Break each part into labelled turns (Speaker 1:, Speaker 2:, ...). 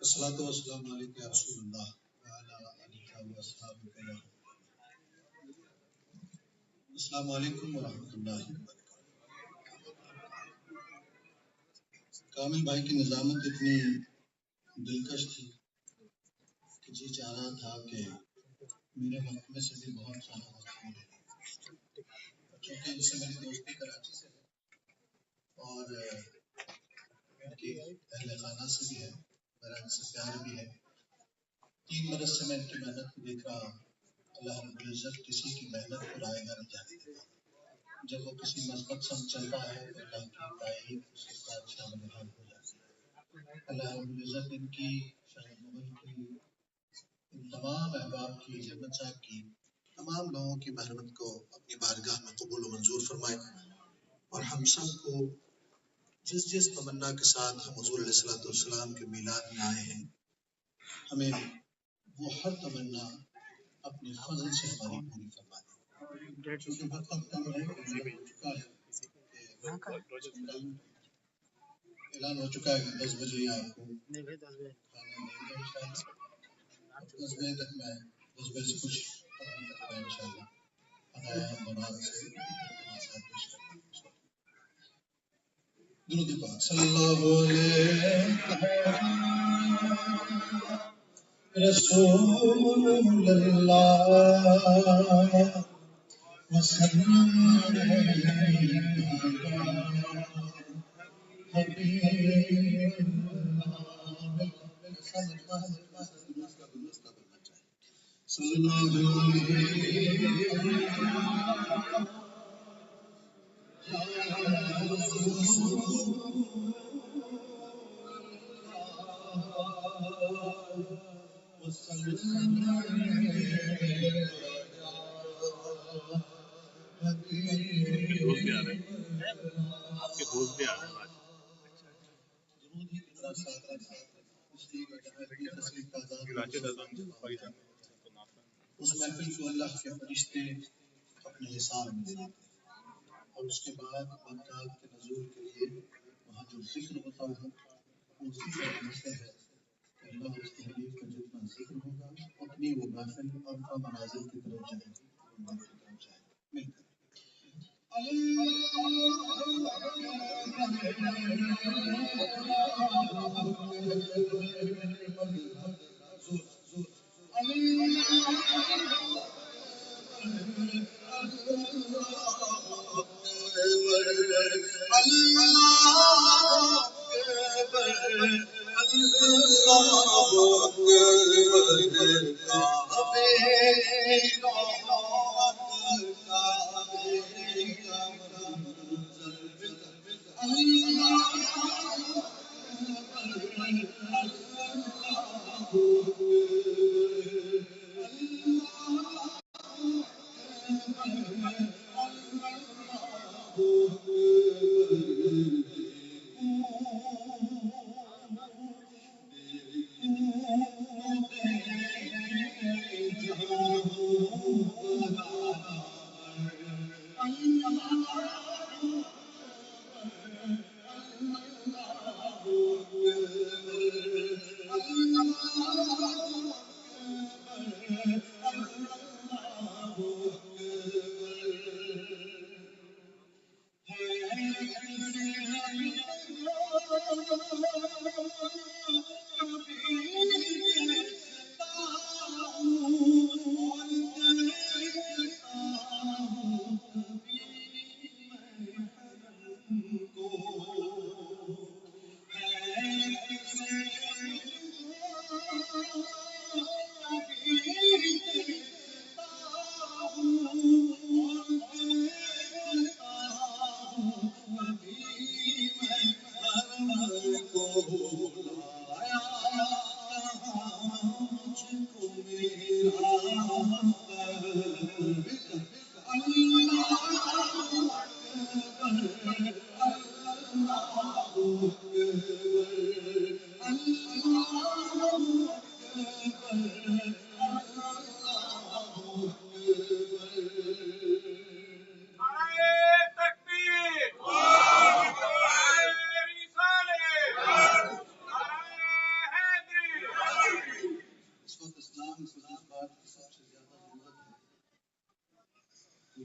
Speaker 1: والصلاة والسلام عليك يا رسول الله وعلى آلك وأصحابك يا رب. السلام علیکم ورحمۃ اللہ وبرکاتہ. کامل بھائی کی نظامت اتنی دلکش تھی کہ جی چاہ رہا تھا کہ میرے وقت میں سے بھی بہت سارا وقت ملے، چونکہ ان سے میری دوستی کراچی سے ہے اور ان کی اہل خانہ سے بھی ہے، میرا ان سے پیار بھی ہے. 3 برس سے میں ان کی محنت کو دیکھ رہا ہوں. اللہ رب العزت کسی کی محنت کو رائے گا نہیں جانے دیتا. جب وہ کسی مثبت سمت چلتا ہے تو اللہ کی تائید اس کے ساتھ شامل حال ہو جاتی ہے. اللہ رب العزت ان کی شاہ مغل کی ان تمام احباب کی جنت صاحب کی تمام لوگوں کی محنت کو اپنی بارگاہ میں قبول و منظور فرمائے، اور ہم سب کو جس تمنا کے ساتھ ہم حضور علیہ السلام کے میلاد میں آئے ہیں، ہمیں وہ ہر تمنا اپنے فضل سے ہماری پوری فرما دے. چونکہ وقت کم ہے، اعلان ہو چکا ہے کہ 10 بجے آپ کو 10 بجے تک میں 10 بجے سے کچھ ان شاء اللہ درود پاک صلی اللہ علیہ رسول اللہ وسلم حبیب صلی اللہ آپ کے دوست بھی آ رہے ہیں. اس محفل کو اللہ کے فرشتے اپنے حساب میں دیتے ہیں، اور اس کے بعد مقام کے نزول کے لیے وہاں جو ذکر ہوتا ہے وہ ذکر ہوتے ہیں. اللہ اس کے حبیب کا جتنا ذکر ہوگا اتنی وہ محفل اور منازل کی طرف جائے گی. مل کر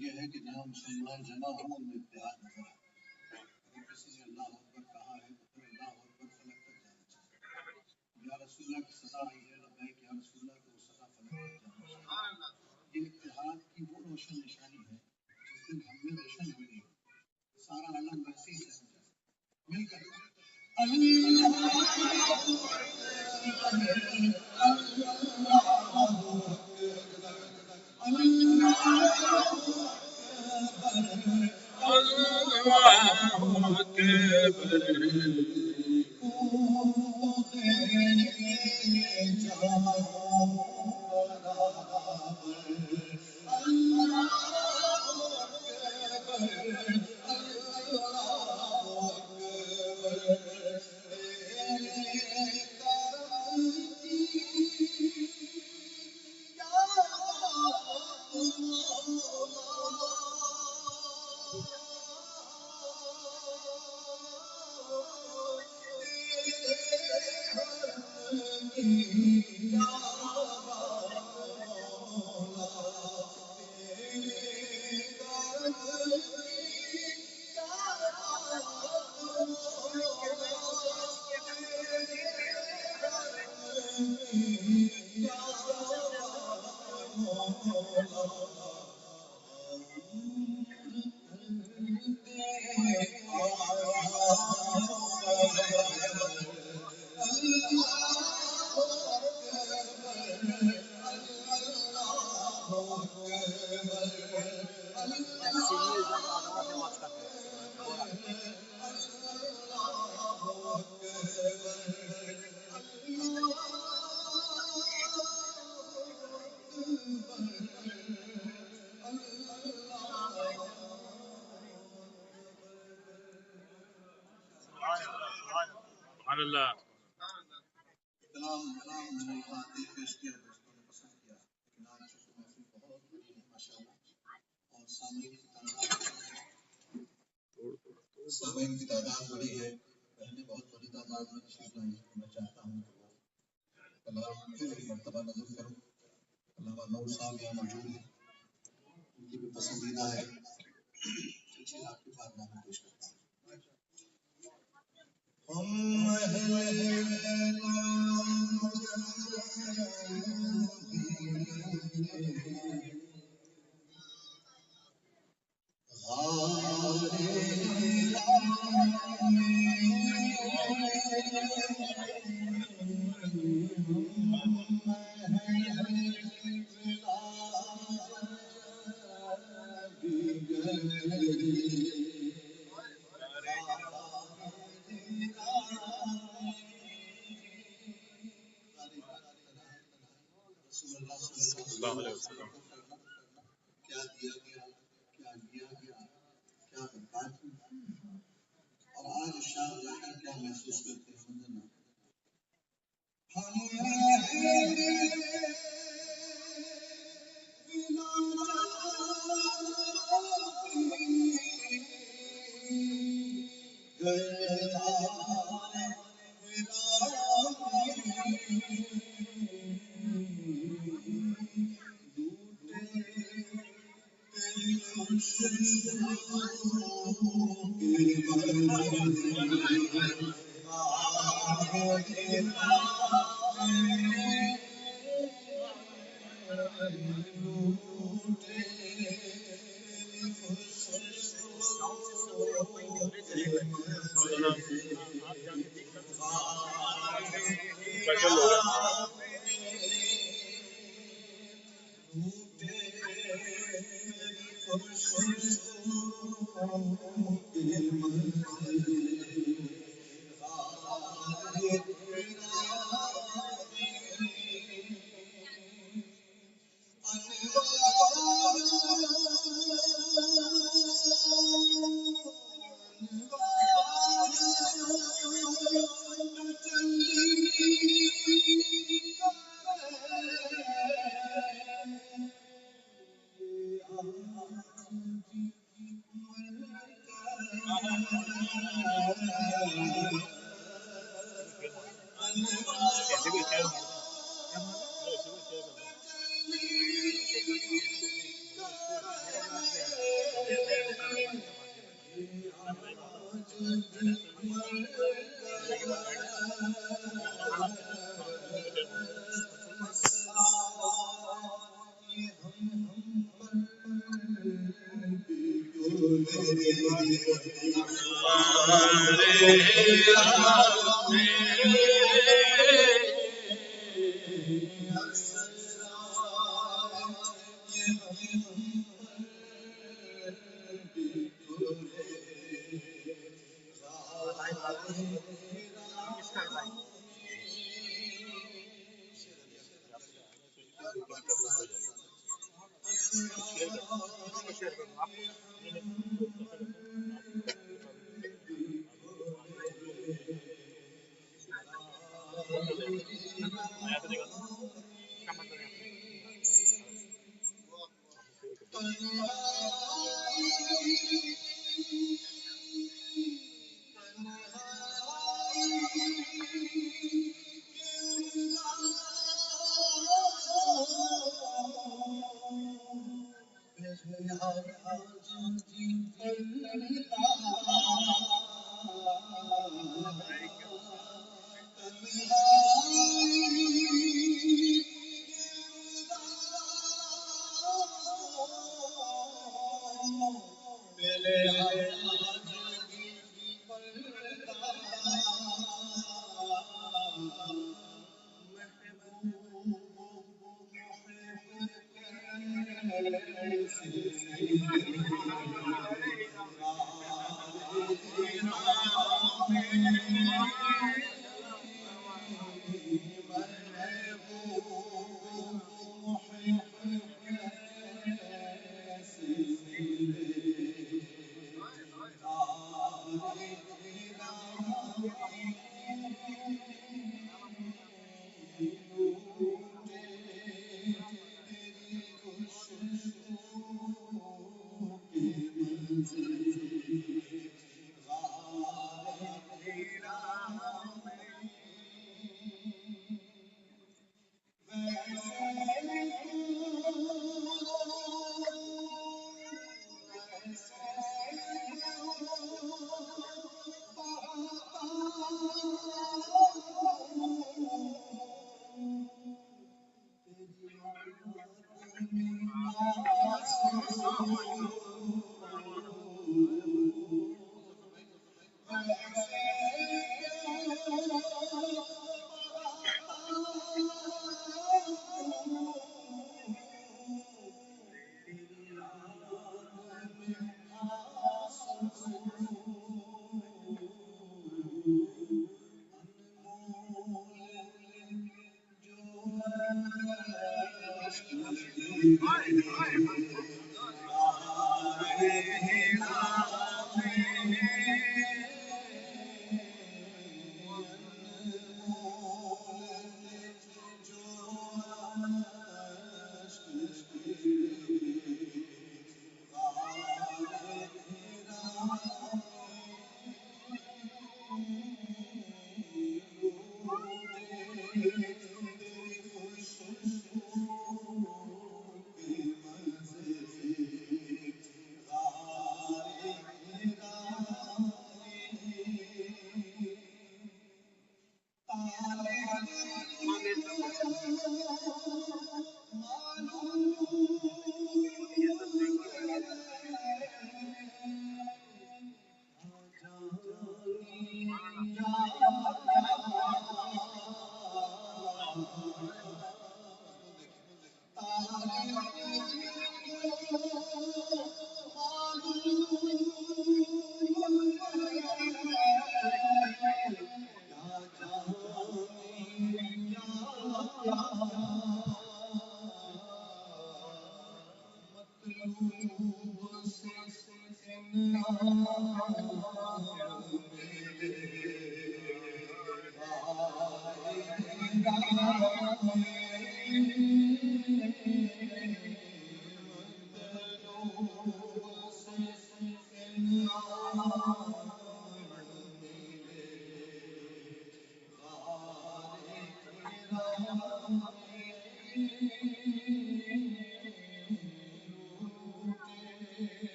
Speaker 1: یہ ہے کہ جہاں مسلمان جمع ہوں ان میں اتحاد نظر آتا ہے. اگر کسی نے اللہ اکبر کہا ہے تو پھر اللہ اکبر فلک تک جانا چاہیے. یا رسول اللہ کی صدا آئی ہے لبیک یا رسول اللہ تو وہ صدا فلک تک جانا چاہیے. یہ اتحاد کی وہ روشن نشانی ہے جس دن ہم میں روشن ہوگی سارا عالم ویسے ہی سمجھ جائے. مل کر سامعین کی تعداد بڑی ہے. بہنیں بہت بڑی تعداد میں تشریف لائی ہیں. میں چاہتا ہوں کہ وہ کلام پھر ایک مرتبہ نظر کروں. علامہ نور صاحب یہاں موجود ہیں, ان کی بھی پسندیدہ ہے. چلیے آپ کے پاس نامہ پیش کرتا ہوں. کیا دیا گیا, کیا لیا گیا, کیا برباد ہوا, اور آج شام جا کر کیا محسوس کرتے ہیں.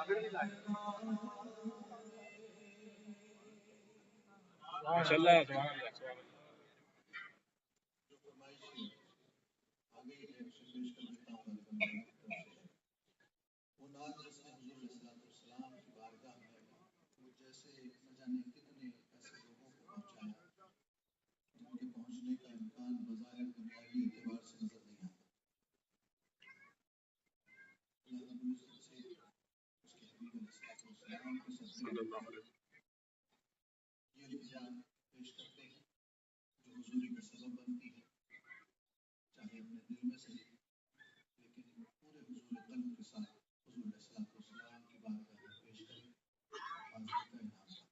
Speaker 2: ماشاءاللہ سبحان اللہ سبحان اللہ.
Speaker 1: جو فرمائش آگے ہے اسے پیش کر دیتا ہوں اللہ کی طرف سے. وہ نات جس نے حضور علیہ السلام کی بارگاہ میں وہ جیسے نہ جانے کتنے ایسے لوگوں کو پہنچایا جن کے پہنچنے کا امکان بظاہر دنیاوی اعتبار سے نظر نہیں آتا. اللہ رب العزت سے اس کے حبیب علیہ السلام کے
Speaker 2: صلی اللہ
Speaker 1: صدقے
Speaker 2: علیہ وسلم.
Speaker 1: یہ التجا پیش کرتے ہیں جو حضوری کا سبب بنتی ہے، چاہے اپنے دل میں سے لیکن پورے حضور قلب کے ساتھ حضور علیہ السلام کی بارگاہ میں پیش کریں، حاضری کا انعام پائیں.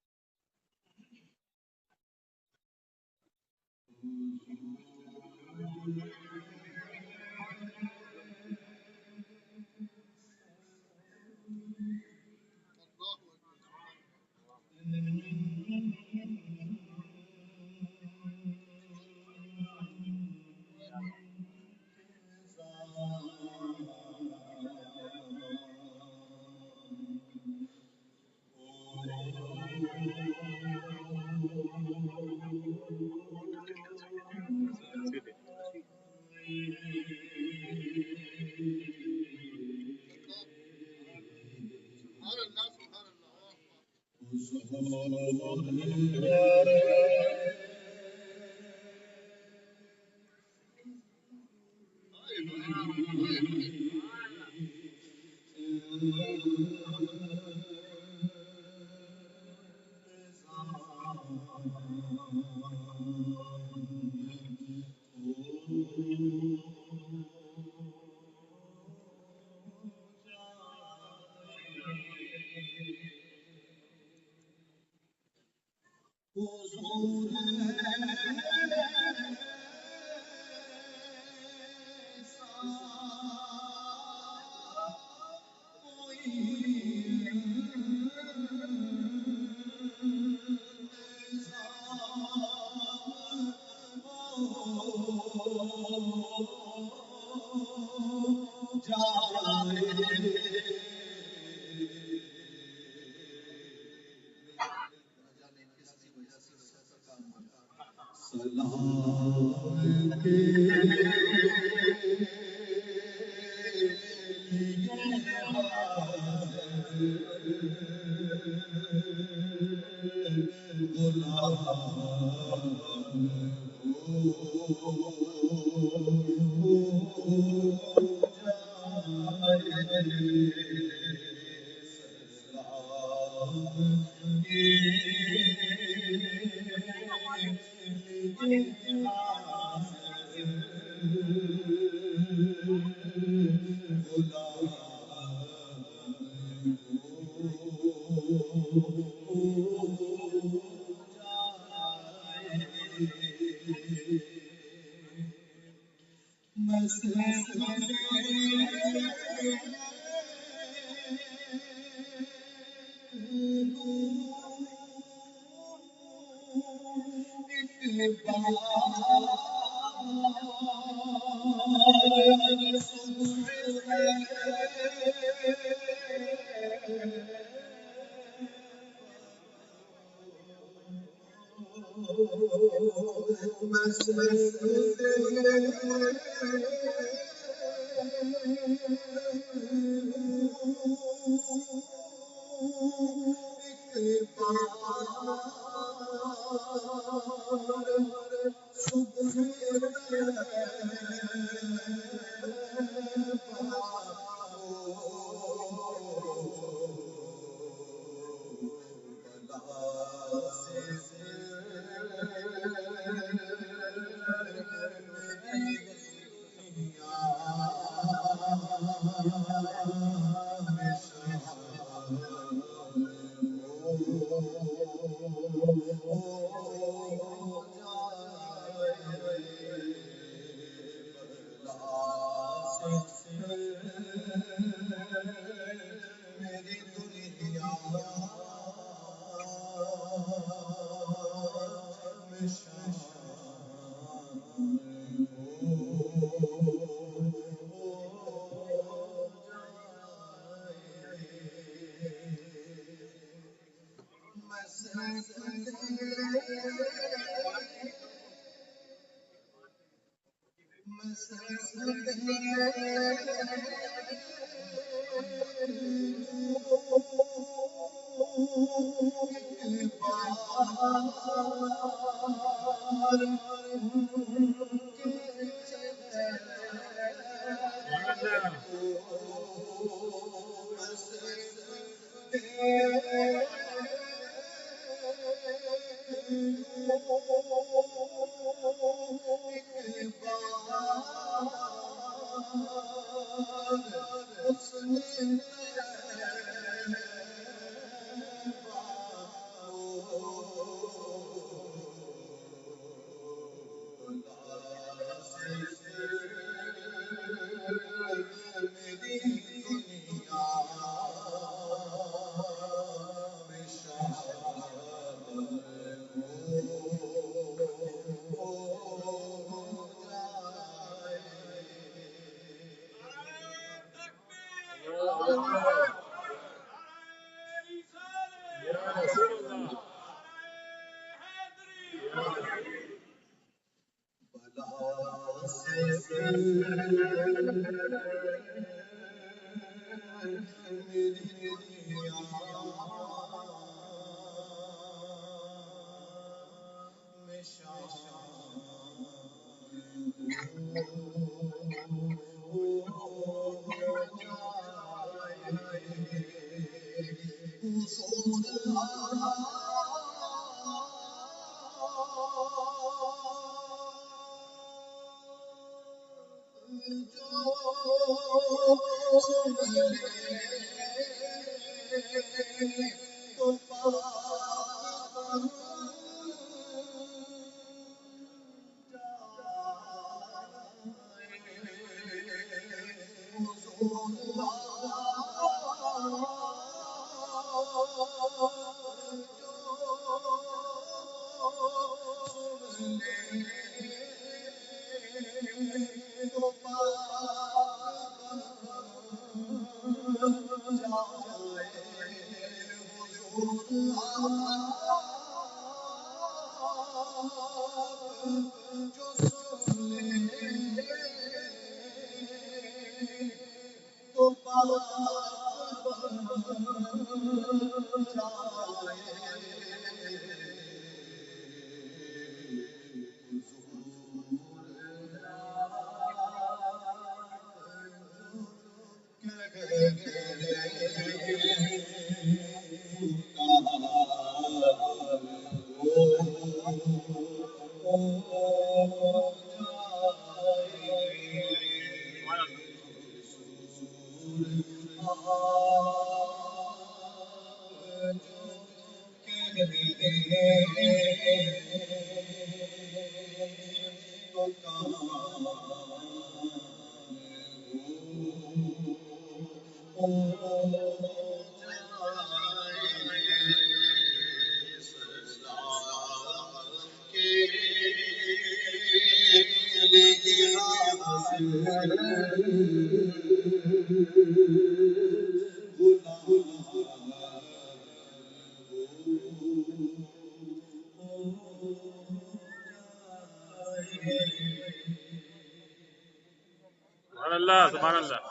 Speaker 2: سبحان اللہ سبحان اللہ.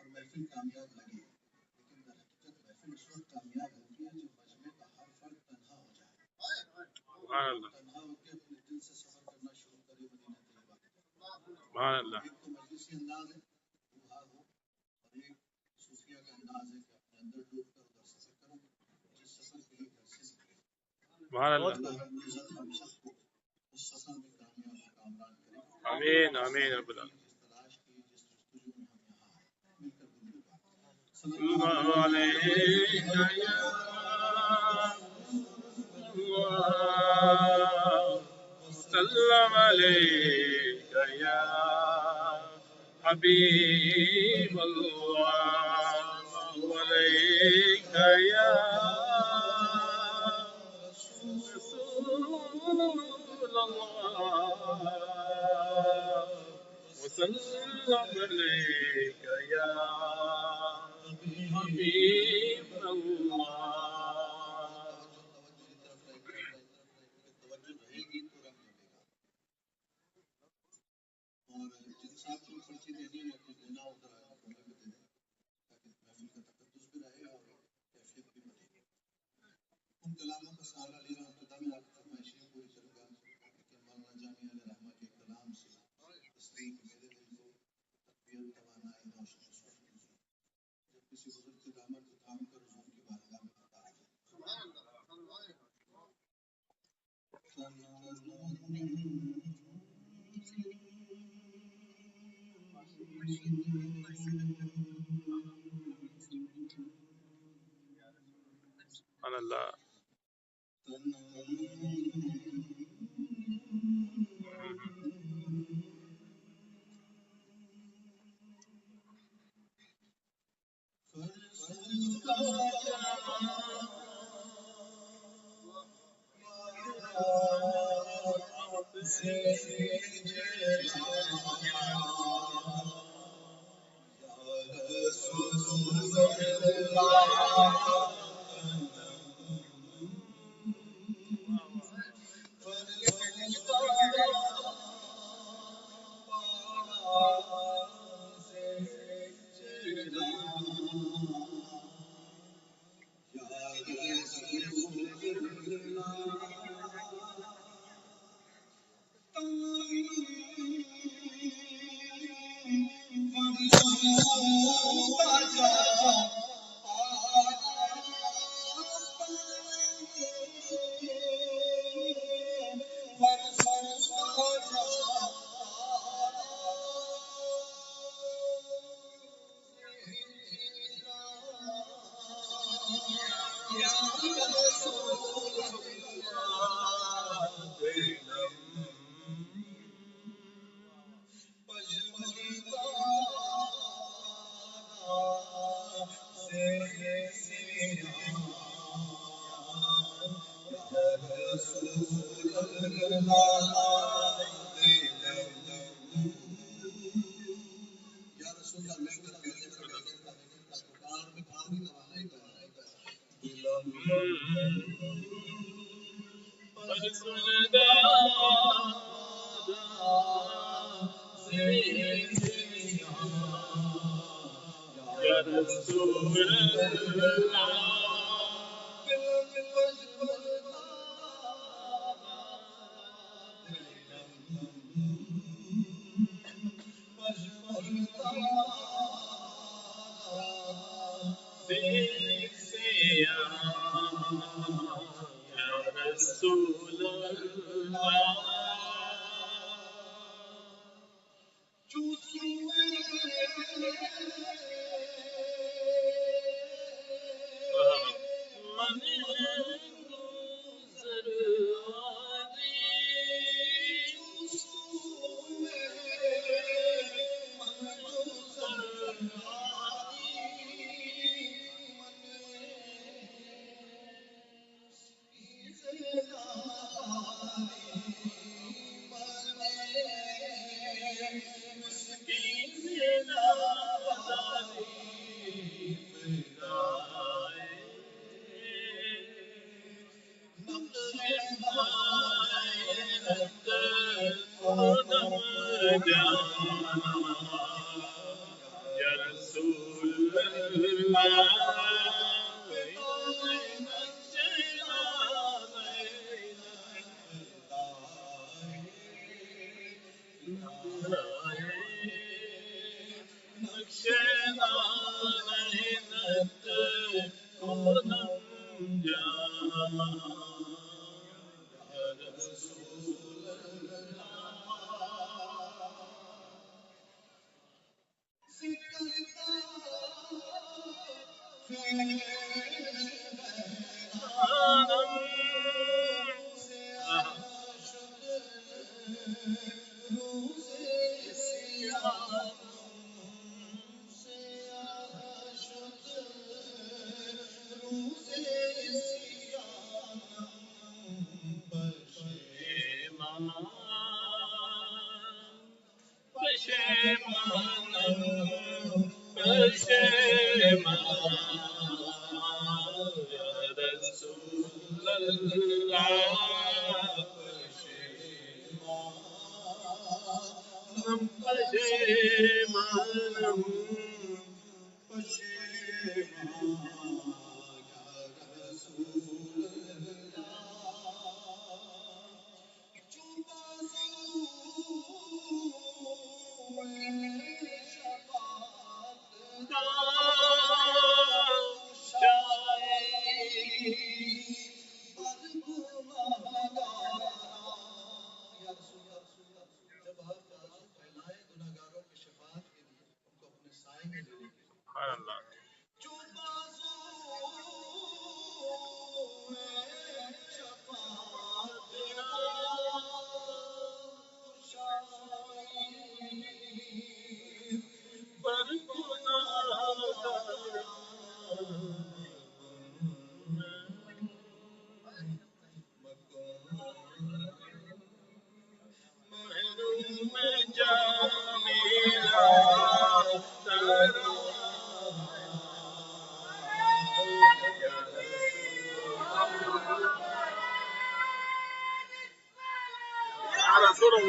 Speaker 1: محفل کامیاب لگے لیکن در حقیقت محفل اس وقت کامیاب ہوتی ہے جب مجمع کا ہر فرد تنہا ہو جائے. تنہا ہو کے اپنے دل سے سفر کرنا شروع کرے مدینہ طیبہ. ایک تو مجلسی انداز ہے وہ ہو اور ایک صوفیہ کا انداز ہے کہ اپنے اندر ڈوب کر ادھر سفر کرو جس سفر کے لیے گھر سے نکلے. اللہ رب العزت ہم سب کو اس سفر میں کامیاب و کامران کرے.
Speaker 2: آمین آمین رب العالمین. اللہ علیک یا سلم علیک یا حبیب اللہ علیک یا رسول اللہ وسلم علیک یا حبیب اللہ.
Speaker 1: اور جن صاحب کو پرچی دینی ہے کچھ دینا ہوتا ہے آپ انہیں بھی دے دیں تاکہ محفل کا تقدس بھی رہے اور کیفیت بھی بنے. ان کلاموں کا سہارا لے رہا ہوں. ابتدا میں آپ فرمائشیں پوری کروں گا لیکن مولانا جامی علیہ رحمہ کے کلام سے تصدیق میرے دل کو تقویت توانائی روشن جب کسی بزرگ کی دامت کو تھام کر حضور کی بارگاہ میں پکارا جائے.
Speaker 2: سبحان اللہ.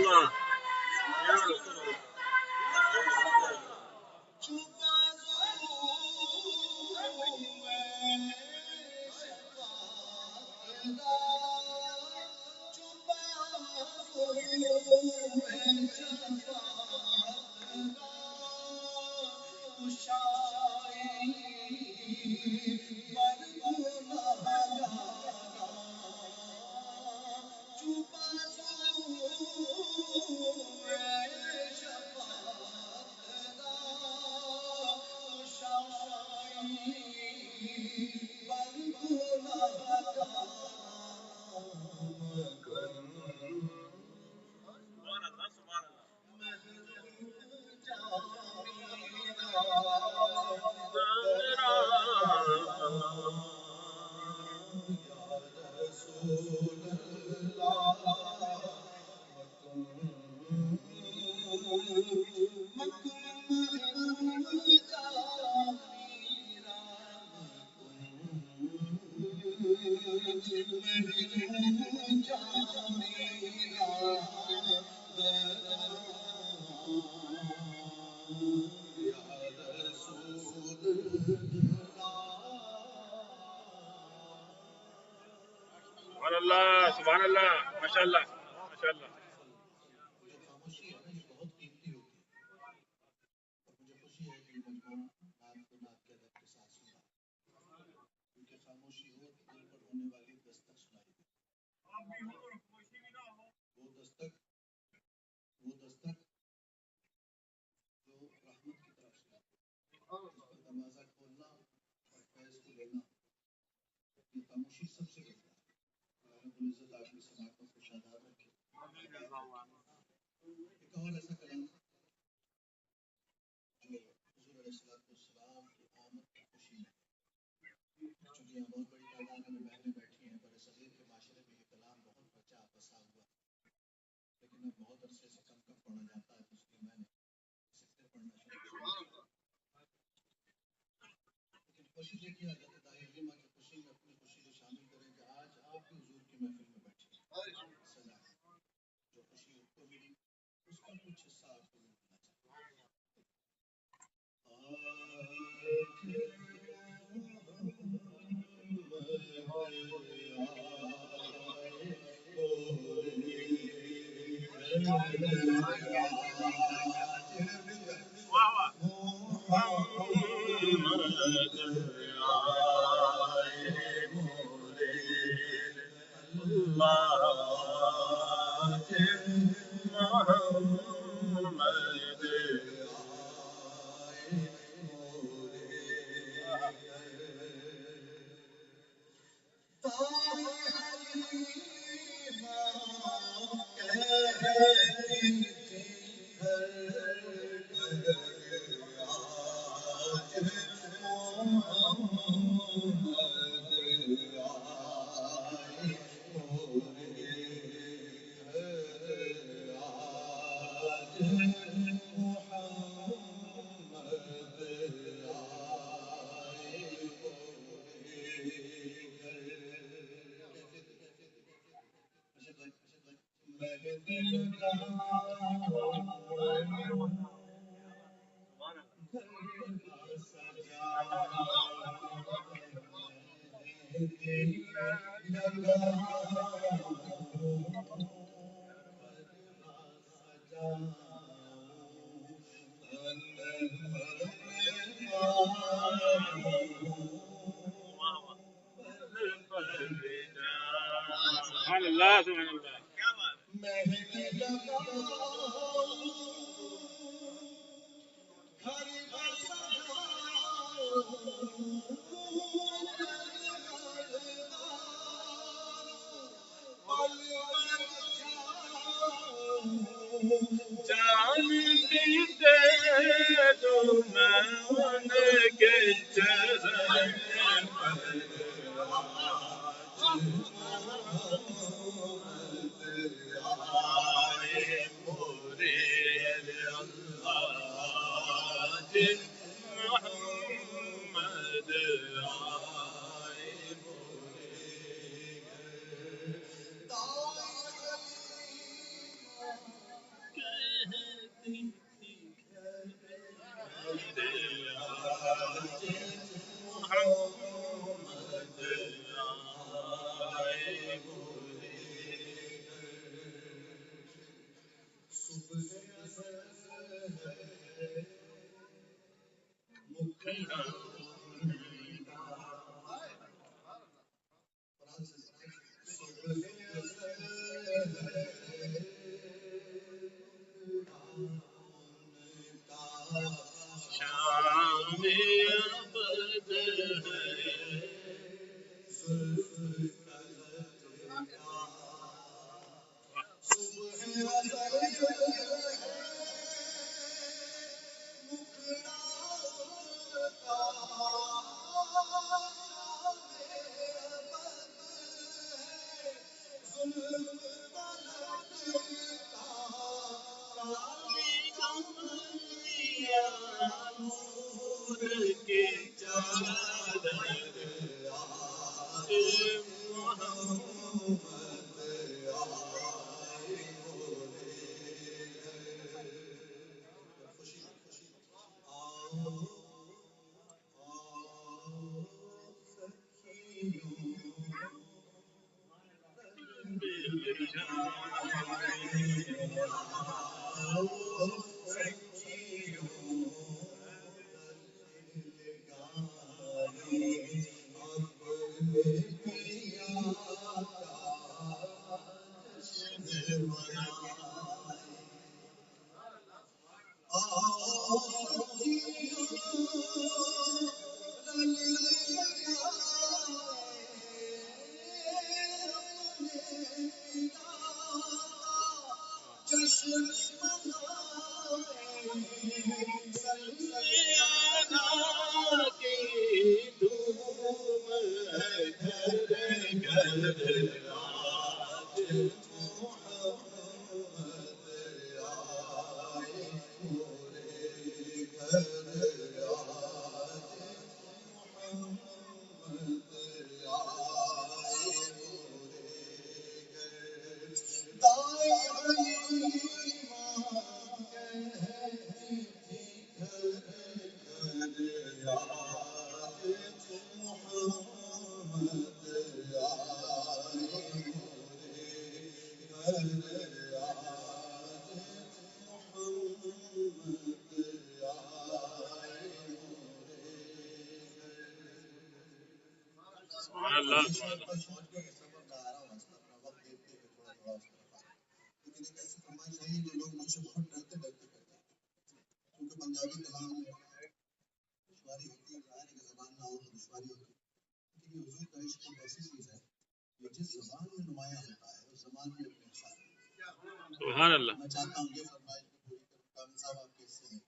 Speaker 2: اللہ یا رسول اللہ سبحان اللہ ماشاء اللہ ماشاء اللہ
Speaker 1: جو خاموشی ہے نا یہ بہت قیمتی ہوتی ہے اور مجھے خوشی ہے کہ یہ مجموعہ نعت کو نعت کے ادب کے ساتھ سنا کیونکہ خاموشی ہو تو دل پر ہونے والی دستک سنائی دے وہ دستک جو رحمت کی طرف سے جس پر دروازہ کھولنا اور فیض کو لینا یہ خاموشی سب سے بہتر ہے اللہ رب العزت آپ کی سماعتوں کو شاداب رکھے ایک اور ایسا کلام جو حضور علیہ السلام کی آمد کی خوشی ہے چونکہ یہاں بہت بڑی تعداد میں بہنیں بیٹھی ہیں بر صغیر کے معاشرے میں یہ کلام بہت بچا بسا ہوا ہے لیکن اب بہت عرصے سے کم پڑھا جاتا ہے تو اس لیے میں نے سکتے پڑھنا شروع کیا لیکن کوشش یہ کی حضرت دائی علیمہ کی خوشی میں اپنی خوشی کو شامل کریں کہ آج آپ بھی حضور کی محفل میں بیٹھے سزا جو خوشی ان کو ملی اس کا کچھ حصہ آپ کو ملنا
Speaker 2: سبحان اللہ سبحان اللہ جان دیتے تو من کے چرن شام ابد ہے
Speaker 1: پنجابی کلام میں دشواری ہوتی ہے، ظاہر ہے کہ زبان نہ ہو تو دشواری ہوتی ہے، لیکن یہ حضور کا عشق ایک ایسی چیز ہے جو جس زبان میں نمایاں ہوتا ہے اس زبان میں اپنے ساتھ
Speaker 2: سبحان اللہ.
Speaker 1: میں چاہتا ہوں یہ فرمائش کو پوری کروں. کامل صاحب آپ کے حصے میں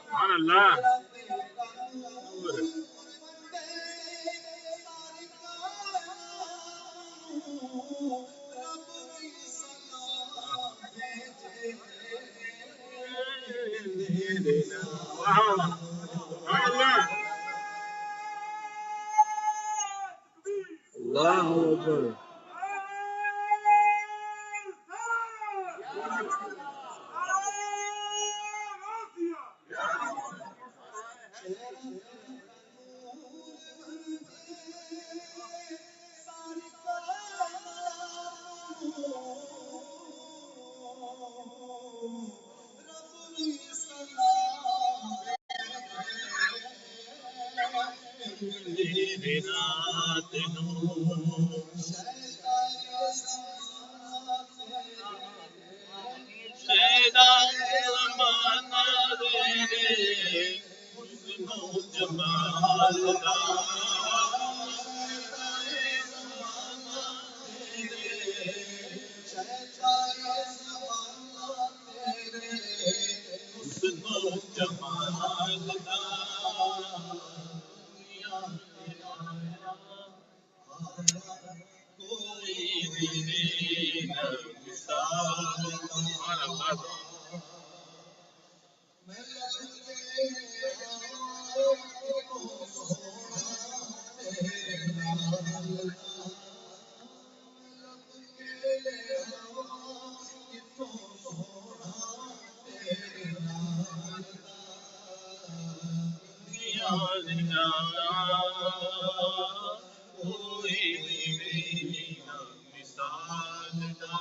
Speaker 2: سبحان اللہ. سبحان اللہ.
Speaker 3: اللہ اکبر.
Speaker 2: خیرات نو شیدائے زمانہ تیرے حسن و جمال دا حسن و جمال دا کوئی نہیں مثال سبحان اللہ کوئی نہیں مثال دا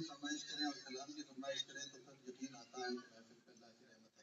Speaker 1: فرمائش کریں اور کلام کی فرمائش کریں تو پھر یقین آتا ہے کہ محفل پہ اللہ کی رحمت ہے.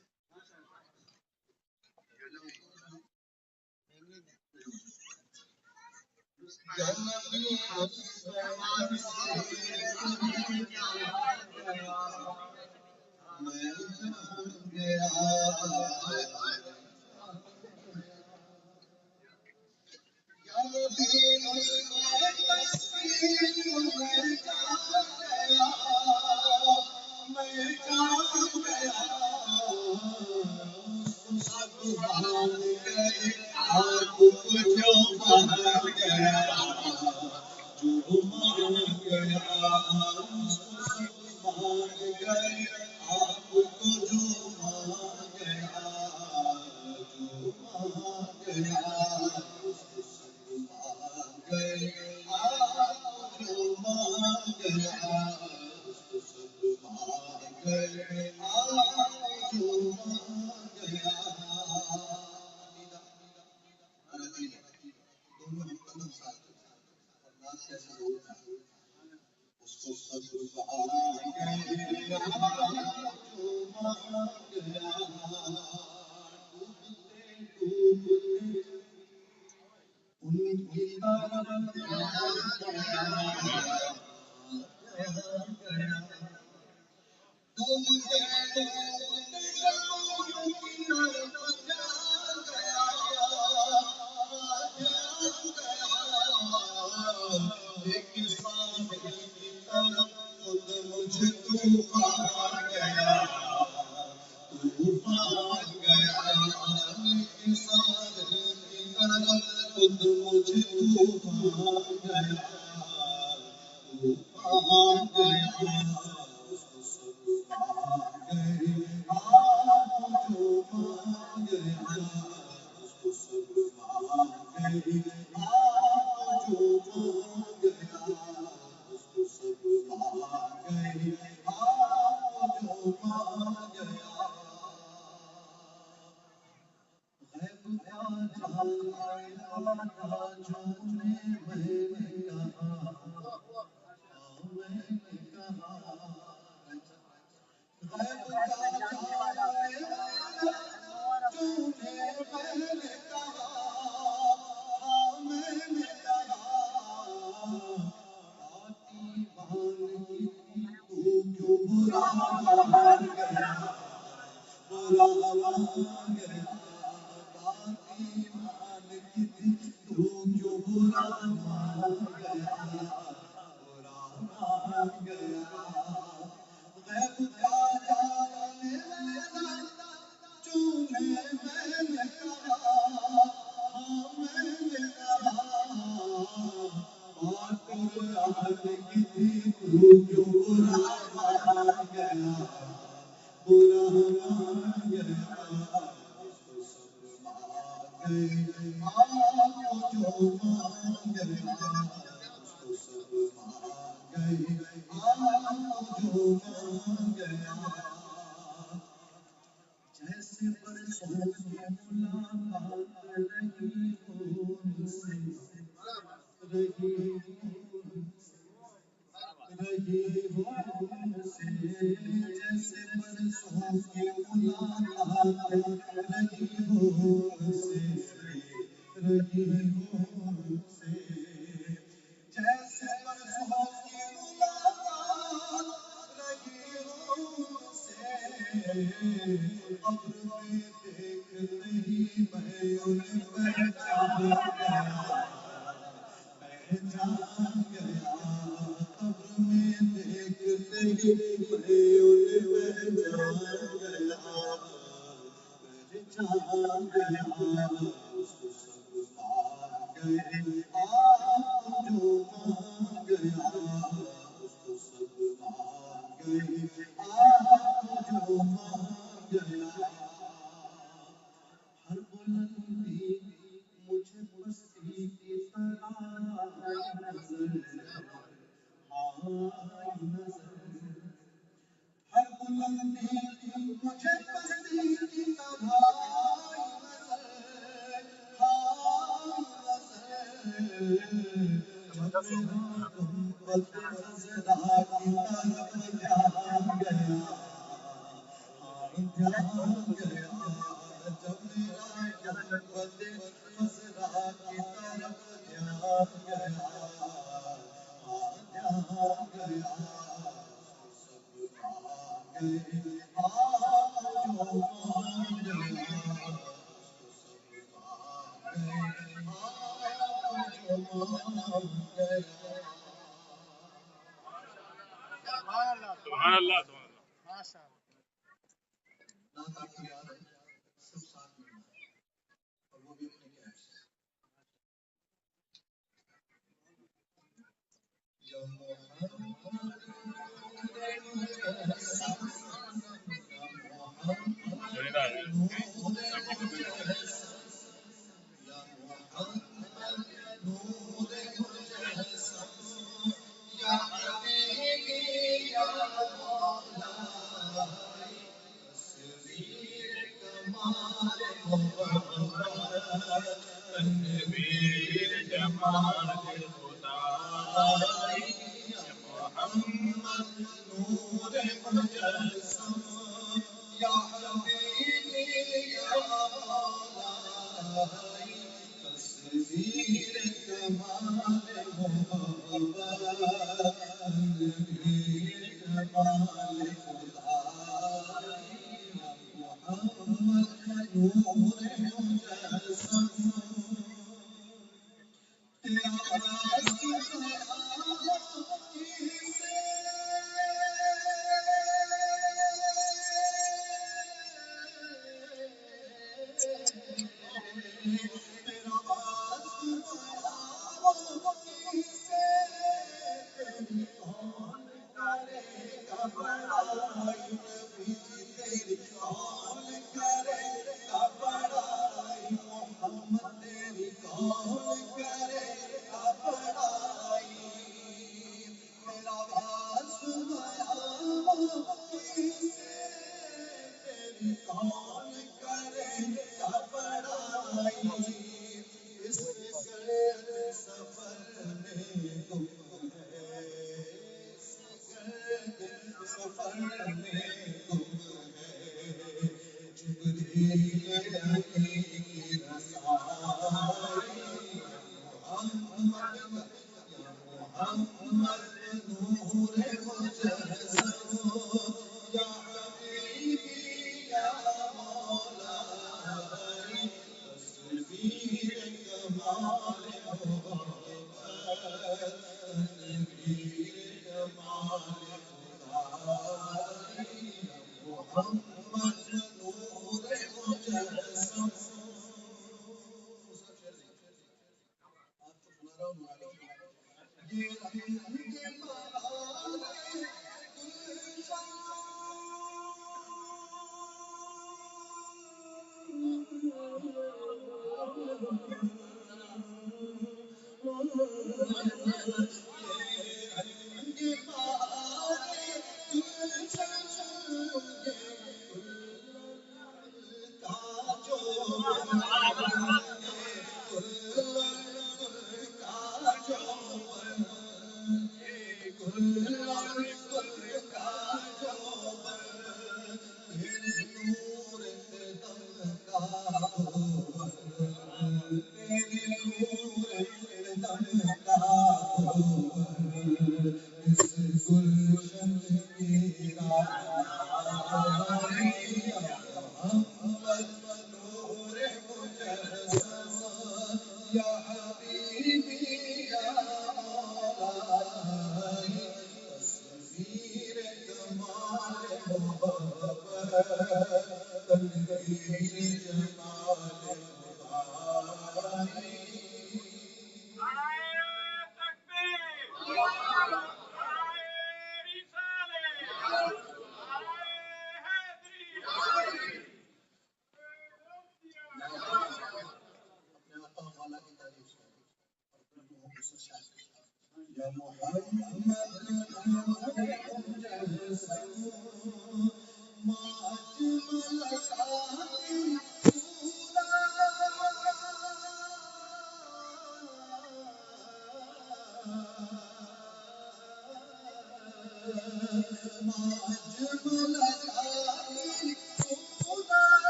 Speaker 2: سبحان اللہ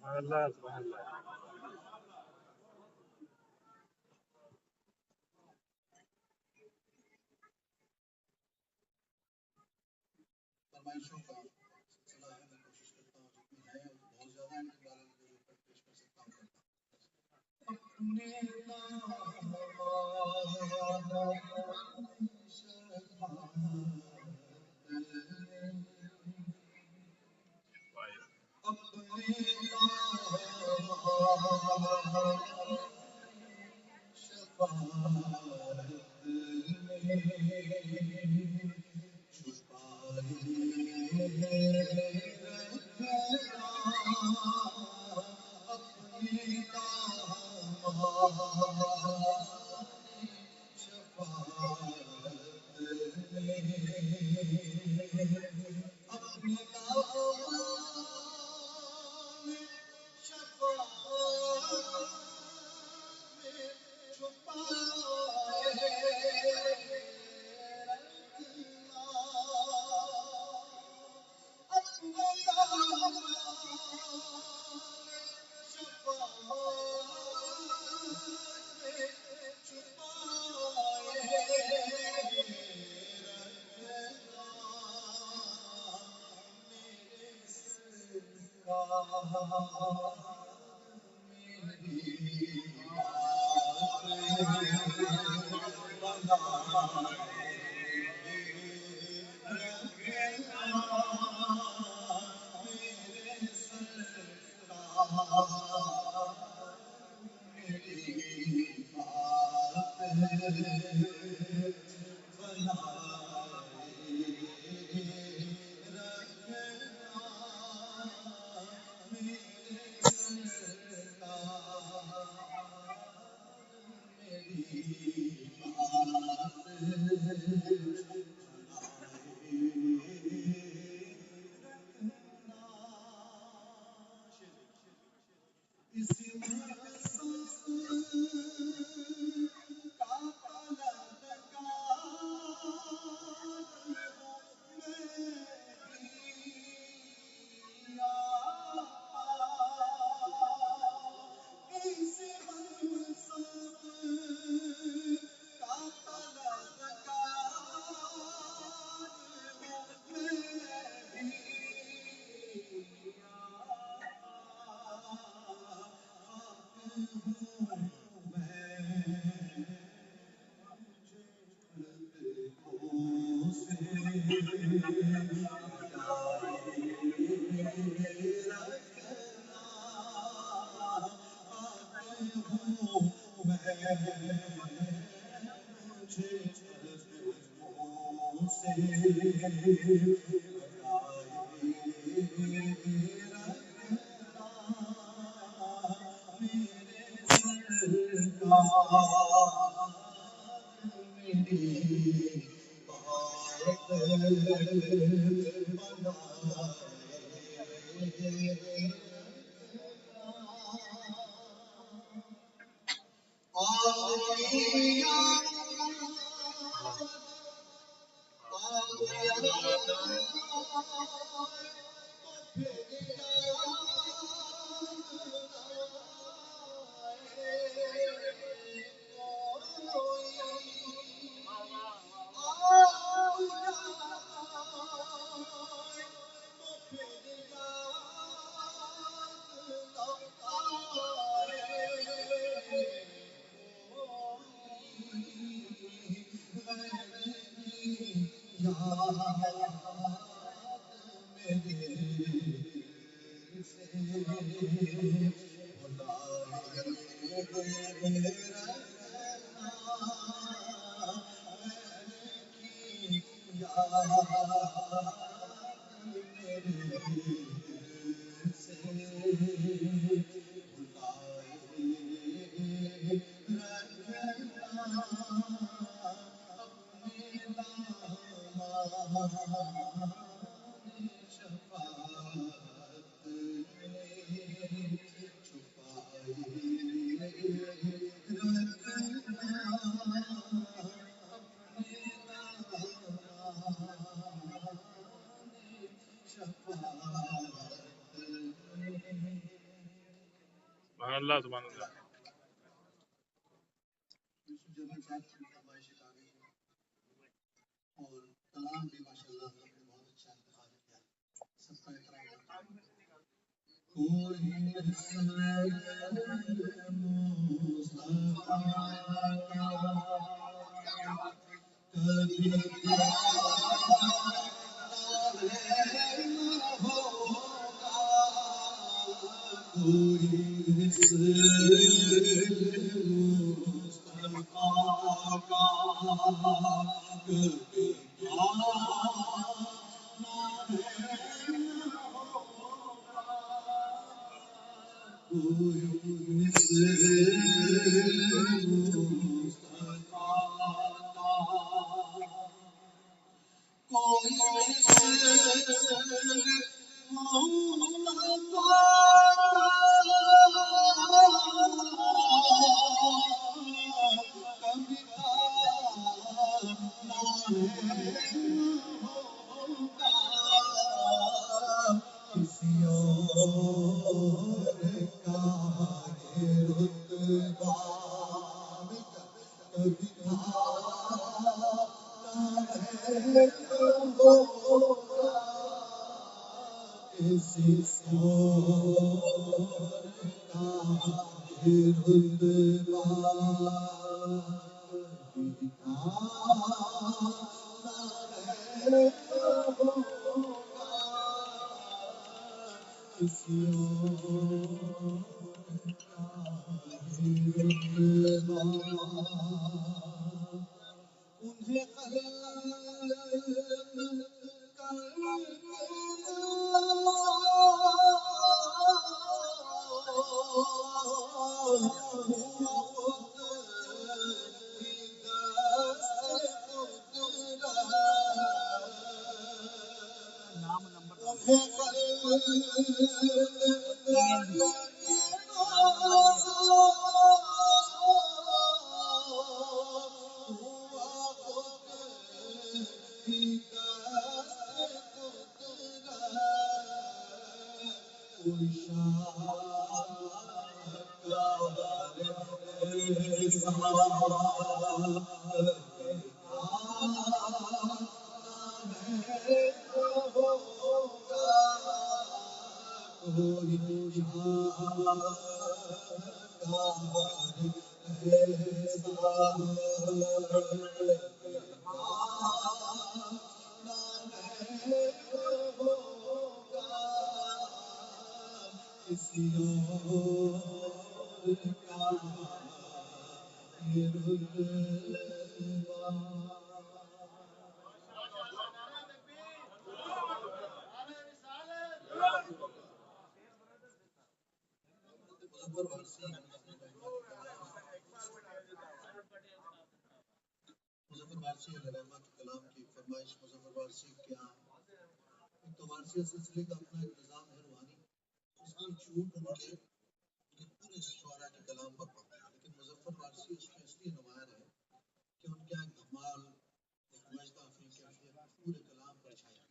Speaker 2: اللہ سبحان اللہ.
Speaker 1: فرمائشوں کا سلسلہ ہے. میں کوشش کرتا ہوں جتنی ہے بہت زیادہ ان کے بارے میں جو پیش کر سکتا ہوں کرتا ہوں. اپنے
Speaker 2: سبحان اللہ سبحان اللہ.
Speaker 1: جنرل صاحب کی فرمائش آ گئی اور کلام بھی ماشاءاللہ آپ نے بہت اچھا انتخاب کیا. سب کا احترام مظفر وارسی علیہ الرحمہ کے کلام کی فرمائش مظفر وارسی کے یہاں ایک تو وارسی سلسلے کا اپنا ایک نظام ہے روحانی، اس کی چھوٹ ان کے پورے شعراء کے کلام پر پڑتا ہے، لیکن مظفر وارسی اس کے اصلی نمایاں ہے کہ ان کا ایک دھمال، ایک وجدہ فی کیفیت پورے کلام پر چھایا ہے۔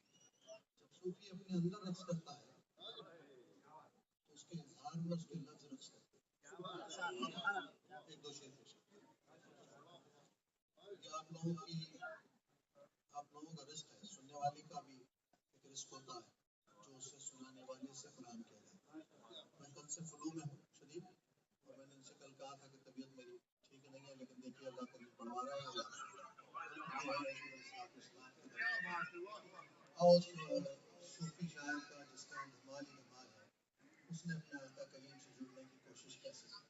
Speaker 1: جب صوفی اپنے اندر رقص کرتا ہے تو اس کے اظہار میں اس کے لفظ رقص کرتے ہیں۔ ایک دو شعر پیش کرتے ہیں کہ آپ لوگوں کا رزق ہے، سننے والے کا بھی ایک رزق ہوتا ہے جو اسے سنانے والے سے فراہم کیا جاتا ہے۔ میں کل سے فلو میں ہوں شدید، اور میں نے ان سے کل کہا تھا کہ طبیعت میری ٹھیک نہیں ہے، لیکن دیکھیے اللہ تعالیٰ بڑھوا رہا ہے۔ اور صوفی شاعر کا جس کا دھمال ہی دھمال ہے، اس نے اپنے آقا کریم سے جڑنے کی کوشش کیسے کی؟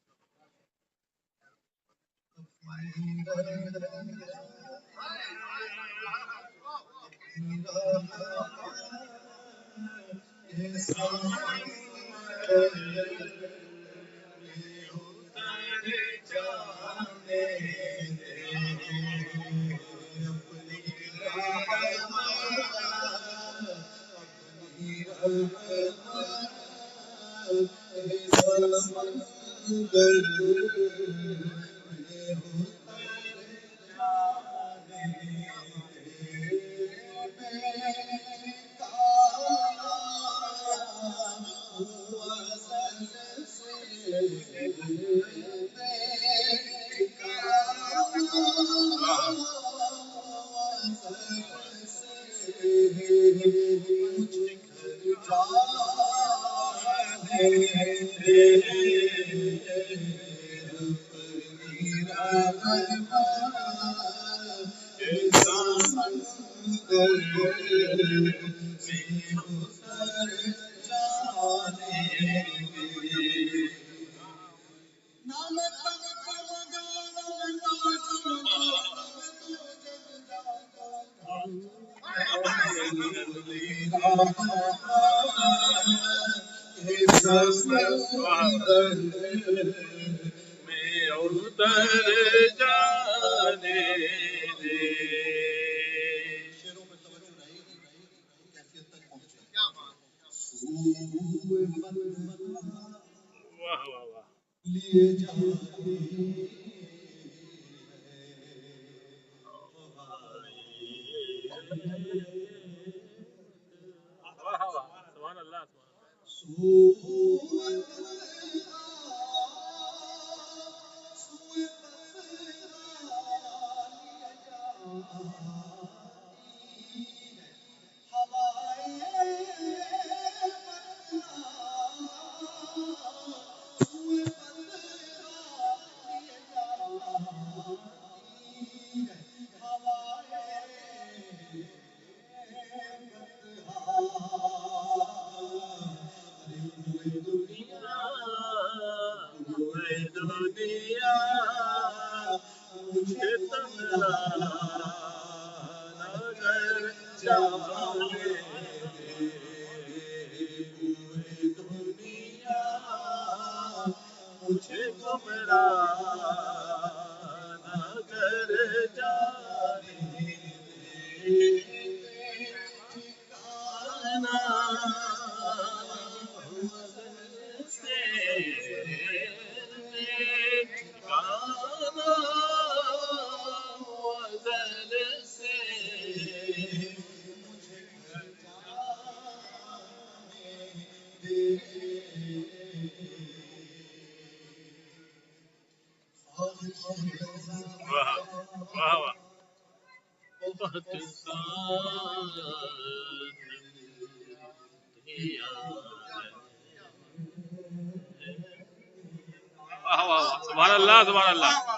Speaker 2: سبحان اللہ سبحان اللہ.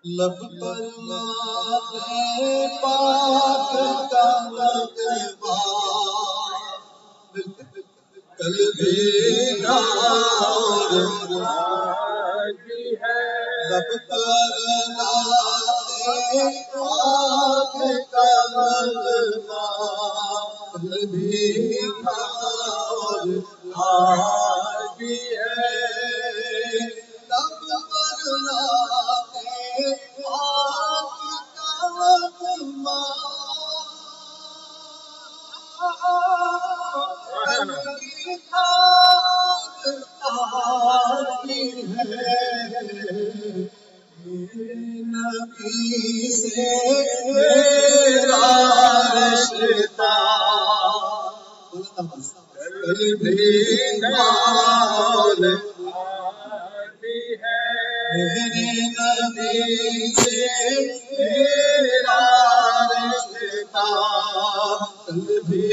Speaker 1: لب پر پاک کا لگوا کل بھی لب پر پاک کا لگوا کل بھی آج بھی ہے لب پر نبی سے میرا رشتہ میرے نبی سے میرا رشتہ کل بھی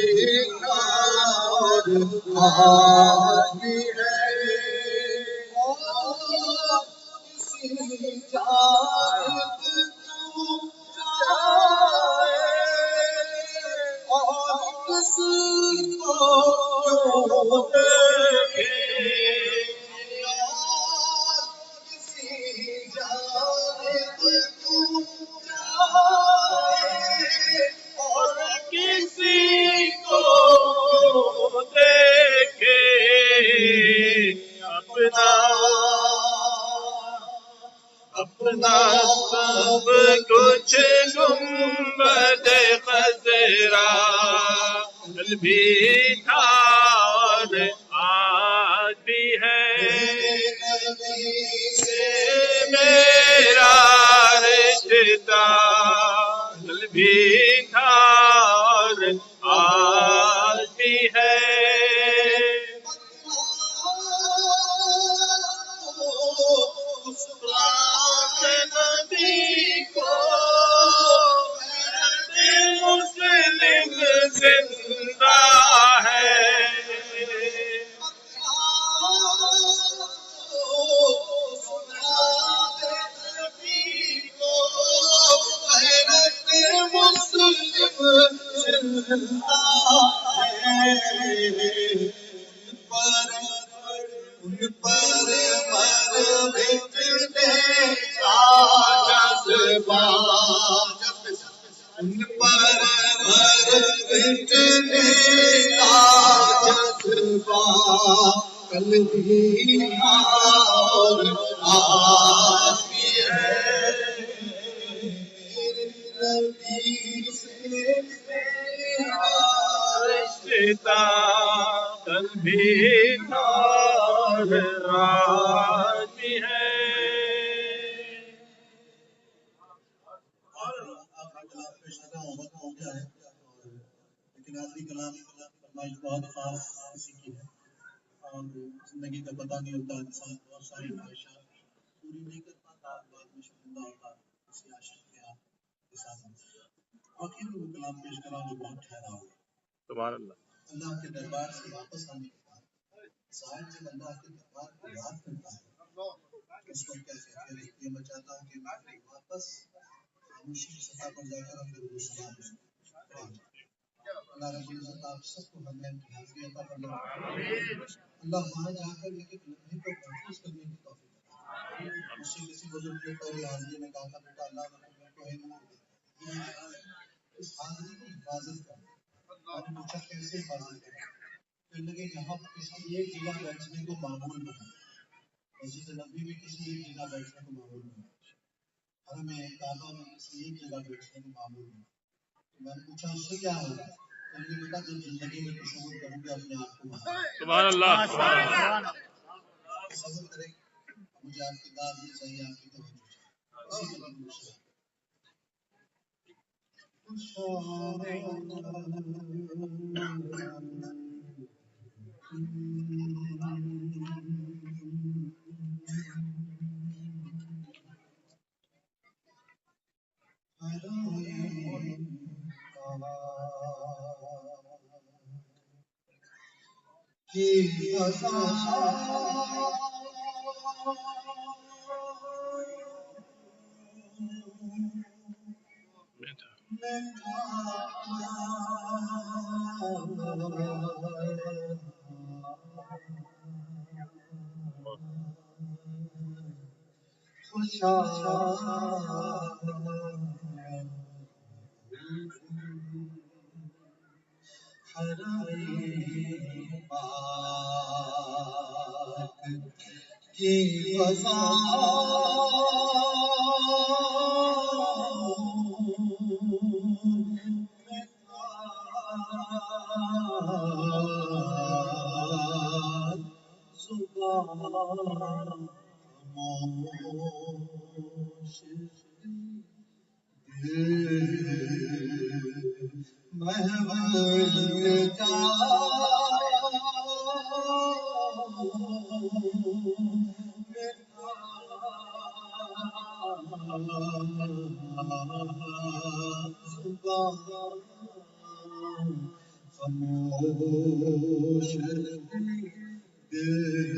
Speaker 1: اور آج بھی ہے، اور کسی جانب تو جائے، اور کسی کو کیوں دیکھے، اور کسی جانب تو جائے، اور
Speaker 2: کسی کو دیکھے اپنا اپنا سب کچھ گنبد خضرا کل بھی تھا اور آج بھی ہے، میرا رشتہ کل بھی تھا اور آج بھی ہے۔
Speaker 1: اس رات نبی کو
Speaker 2: مسلم زندہ ہے،
Speaker 1: ان پر مر جذبہ، ان پر مٹنے کا جذبہ کل بھی اور آج بھی ہے، میرے نبی سے میرا
Speaker 2: رشتہ کل بھی تھا اور آج بھی ہے۔
Speaker 1: ہو گیا ہے، لیکن آخری کلام فرمائش بہت خاص کسی کی ہے، اور زندگی کا پتہ نہیں ہوتا، انسان بہت ساری خواہشات پوری نہیں کر پاتا، بعد میں شرمندہ ہوتا کسی عاشق کے ساتھ۔ آخر میں وہ کلام پیش کرا جو بہت ٹھہرا ہوا،
Speaker 2: سبحان اللہ۔
Speaker 1: اللہ کے دربار سے واپس آنے کے بعد انسان جب اللہ کے دربار کو یاد کرتا ہے اس وقت کیا کہتے ہیں، یہ میں چاہتا ہوں کہ میں واپس خاموشی کی سطح پر جا کر ہم درود و سلام اللہ رب العزت آپ سب کو ہمیں حاضری عطا فرمائے، اللہ وہاں جا کر ایک ایک لمحے کو محفوظ کرنے کی توفیق عطا فرمائے۔ مجھ سے کسی بزرگ نے پہلی حاضری میں کہا تھا بیٹا اللہ نے تمہیں کو اس حاضری کی حفاظت کر، میں نے پوچھا کیسے حفاظت کریں، کہنے لگے یہاں کسی ایک جگہ بیٹھنے کو معمول بنا، مسجد نبوی میں کسی ایک جگہ بیٹھنے کو معمول بنا، حرم کعبہ میں کسی ایک جگہ بیٹھنے کو معمول بنا۔ میں نے پوچھا اس سے کیا ہوگا، کہنے لگے بیٹا جب زندگی میں تصور کروں گے اپنے آپ کو وہاں،
Speaker 2: سبحان اللہ۔
Speaker 1: تصور کریں مجھے آپ کی بات نہیں چاہیے، آپ کی توجہ چاہیے، اسی کا مطلب ہے۔ دامنے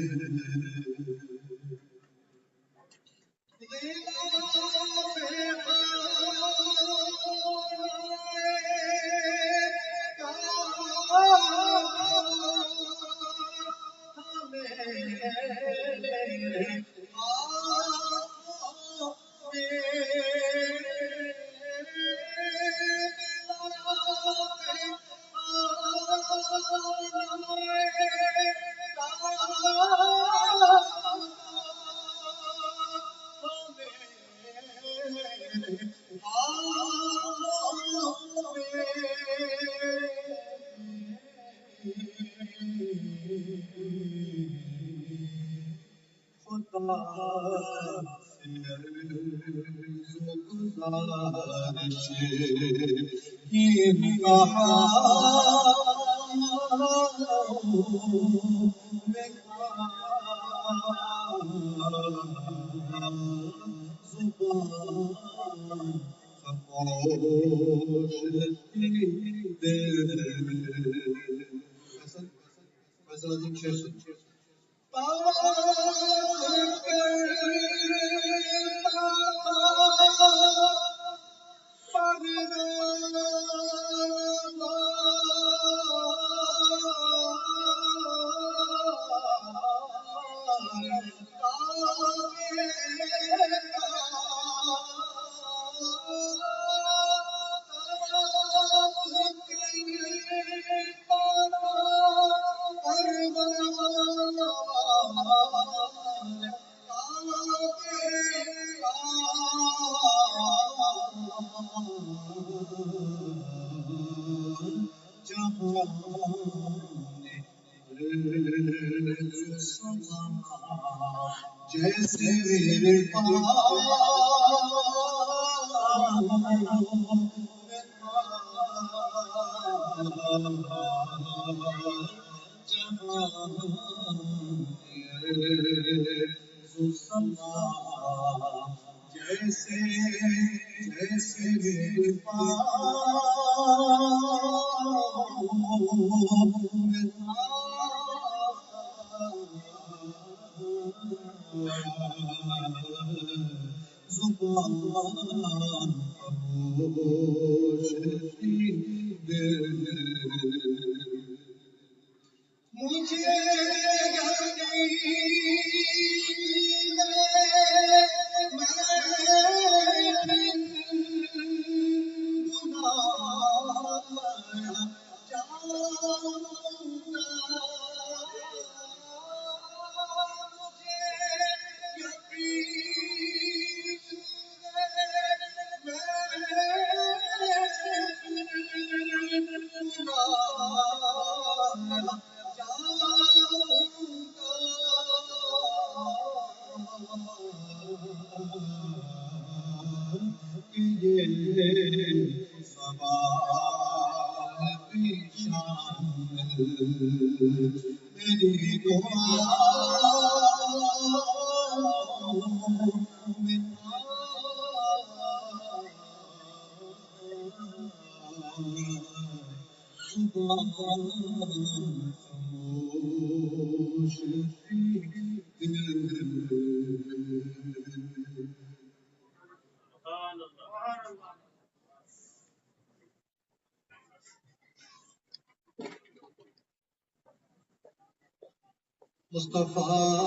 Speaker 1: مصطفیٰ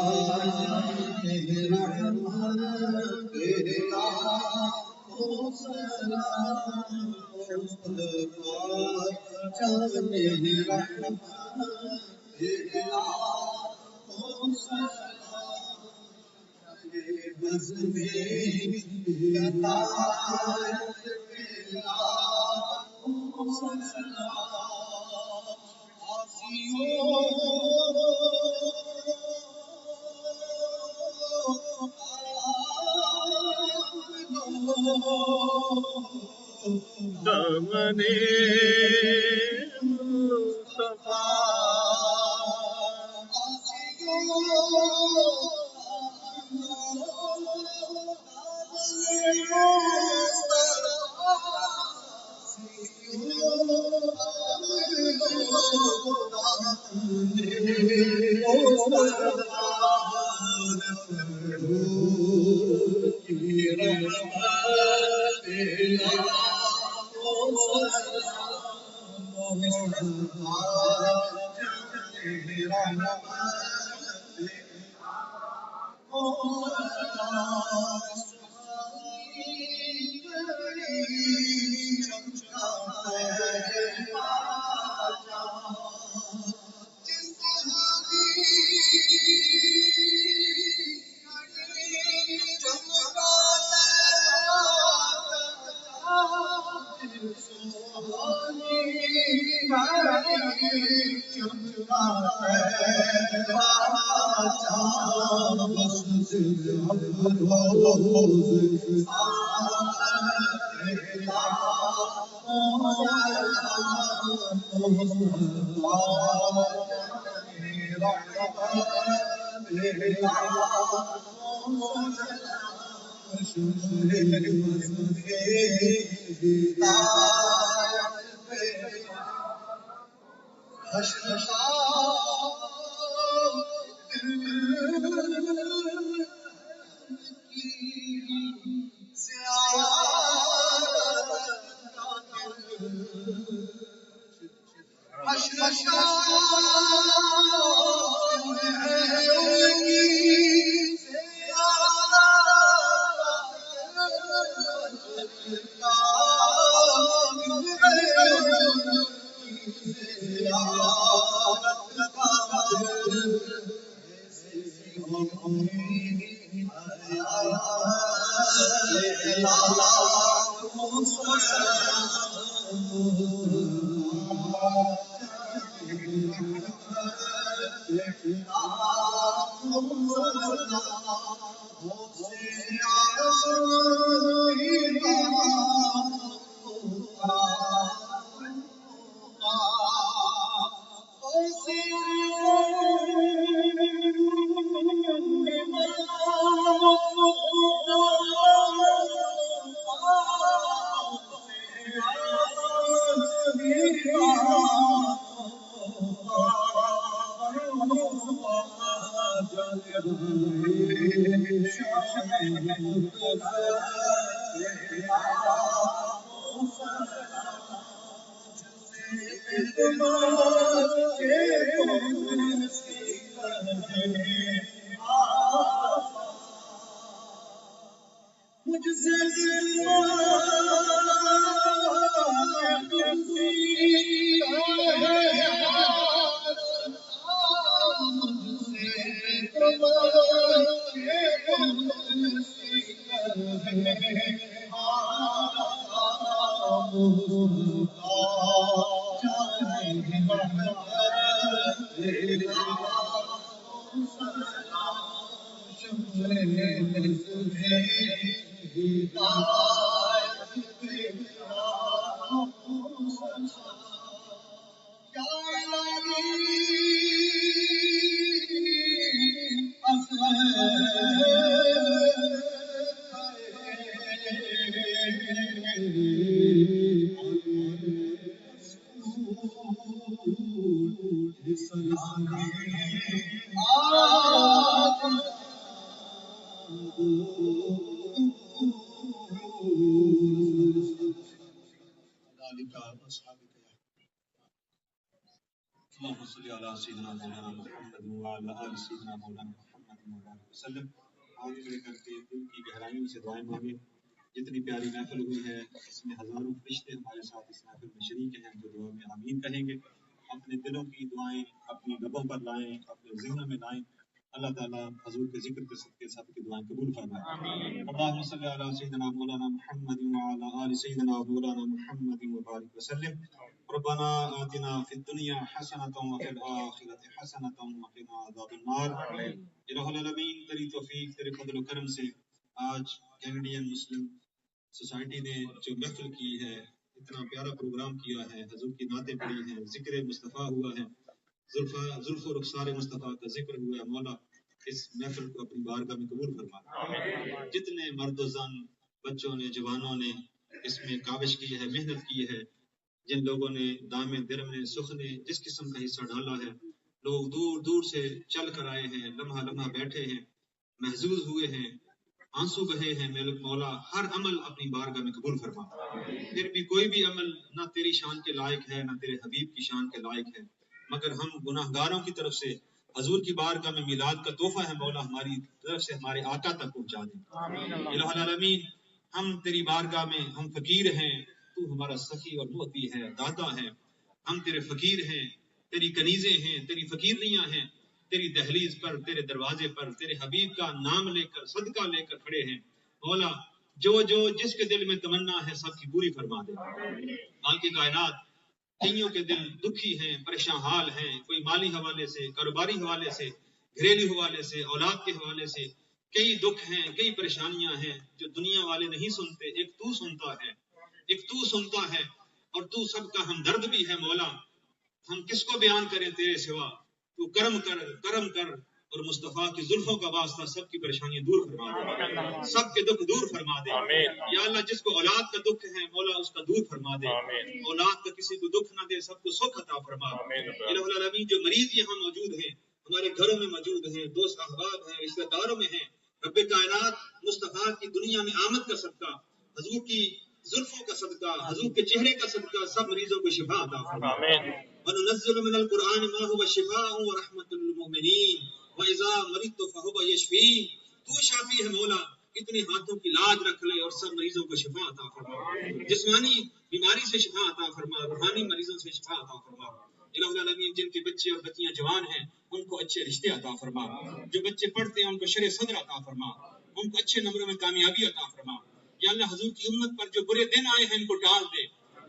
Speaker 1: اللهم صل على سيدنا مولانا محمد وعلى آل سيدنا مولانا محمد وبارک وسلم. ہاتھ کھڑے کر کے دل کی گہرائیوں سے دعائیں مانگیں. جتنی پیاری محفل ہوئی ہے اس میں ہزاروں فرشتے ہمارے ساتھ اس محفل میں شریک ہیں جو دعا میں آمین کہیں گے. اپنے دلوں کی دعائیں اپنی لبوں پر لائیں, اپنے ذہنوں میں لائیں. اللہ تعالیٰ حضور کے ذکر کے صدقے سب کی دعائیں قبول فرمائے. اللہم صلی علی سیدنا مولانا محمد وعلی آل سیدنا مولانا محمد وبارک وسلم. ربنا آتنا فی الدنیا حسنۃ وفی الآخرۃ حسنۃ وقنا عذاب النار. الہ العالمین تیری توفیق تیرے فضل و کرم سے آج کینیڈین مسلم سوسائٹی نے جو محفل کی ہے, اتنا پیارا پروگرام کیا ہے, حضور کی نعتیں پڑھی ہیں, ذکر مصطفیٰ ہوا ہے, زلف و رخسار مصطفیٰ کا ذکر ہوا ہے. مولا اس محفل کو اپنی بارگاہ میں قبول فرما. جتنے مرد و زن, بچوں نے, جوانوں نے اس میں کاوش کی ہے, محنت کی ہے, جن لوگوں نے دامے درم نے سخ نے جس قسم کا حصہ ڈالا ہے,
Speaker 3: لوگ دور دور سے چل کر آئے ہیں، لمحہ لمحہ بیٹھے ہیں، محظوظ ہوئے ہیں، آنسو بہے ہیں، مولا ہر عمل اپنی بارگاہ میں قبول فرما۔ پھر بھی کوئی بھی عمل نہ تیری شان کے لائق ہے نہ تیرے حبیب کی شان کے لائق ہے، مگر ہم گناہ گاروں کی طرف سے حضور کی بارگاہ میں میلاد کا تحفہ ہے، مولا ہماری طرف سے ہمارے آقا تک پہنچا دیں۔ الہ العالمین، ہم تیری بارگاہ میں ہم فقیر ہیں، تو ہمارا سخی اور معطی ہے، داتا ہے، ہم تیرے فقیر ہیں، تیری کنیزیں ہیں، تیری فقیرنیاں ہیں، تیری دہلیز پر، تیرے دروازے پر تیرے حبیب کا نام لے کر صدقہ لے کر کھڑے ہیں۔ مولا جو جس کے دل میں تمنا ہے سب کی پوری فرما دے۔ مالک کائنات، کئیوں کے دل دکھی ہیں، پریشان حال ہیں، کوئی مالی حوالے سے، کاروباری حوالے سے، گھریلو حوالے سے، اولاد کے حوالے سے، کئی دکھ ہیں، کئی پریشانیاں ہیں جو دنیا والے نہیں سنتے، ایک تو سنتا ہے، ایک تو سنتا ہے، اور تو سب کا ہمدرد بھی ہے۔ مولا ہم کس کو بیان کریں تیرے سوا، تو کرم کر اور مصطفیٰ کی زلفوں کا واسطہ سب کی پریشانیاں دور فرما دے، سب کے دکھ دور فرما دے۔ یا اللہ جس کو اولاد کا دکھ ہے مولا اس کا دور فرما دے، اولاد کا کسی کو دکھ نہ دے، سب کو سکھ عطا فرما۔ الہ العالمین، جو مریض یہاں موجود ہیں، ہمارے گھروں میں موجود ہیں، دوست احباب ہیں، رشتہ داروں میں ہیں، رب کائنات مصطفیٰ کی دنیا میں آمد کا صدقہ، حضور کی زلفوں کا صدقہ، حضور کے چہرے کا صدقہ سب مریضوں کو شفا عطا فرما۔ وَنُنَزِّلُ مِنَ الْقُرْآنِ مَا هُوَ شِفَاءٌ وَرَحْمَةٌ لِّلْمُؤْمِنِينَ وَإِذَا مَرِضْتُ فَهُوَ يَشْفِينِ۔ تو شافی ہے مولا، اتنے ہاتھوں کی لاج رکھ لے اور سب مریضوں کو شفا عطا فرما، جسمانی بیماری سے شفا عطا فرما، روحانی مریضوں سے شفا عطا فرما۔ الہ العالمین، جن کے بچے اور بچیاں جوان ہیں ان کو اچھے رشتے عطا فرما، جو بچے پڑھتے ہیں ان کو شرع صدر عطا فرما، ان کو اچھے نمبروں میں کامیابی عطا فرما۔ یا اللہ حضور کی امت پر جو برے دن آئے ہیں ان کو ٹال دے۔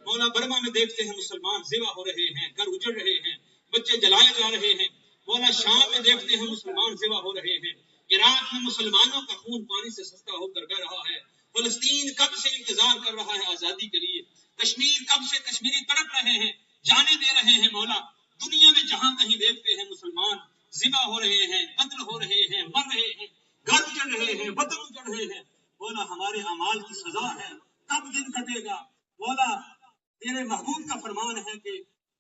Speaker 3: مولا برما میں دیکھتے ہیں مسلمان ذبح ہو رہے ہیں، گھر اجڑ رہے ہیں، بچے جلائے جا رہے ہیں۔ مولا شام میں دیکھتے ہیں مسلمان ذبح ہو رہے ہیں، عراق میں مسلمانوں کا خون پانی سے سستا ہو کر بہ رہا ہے، فلسطین کب سے انتظار کر رہا ہے آزادی کے لیے، کشمیر کب سے کشمیری تڑپ رہے ہیں، جانے دے رہے ہیں۔ مولا دنیا میں جہاں کہیں دیکھتے ہیں مسلمان ذبح ہو رہے ہیں، قتل ہو رہے ہیں، مر رہے ہیں، گھر اجڑ رہے ہیں، وطن اجڑ رہے ہیں۔ مولا ہمارے اعمال کی سزا ہے، کب دن کٹے گا؟ مولا تیرے محبوب کا فرمان ہے کہ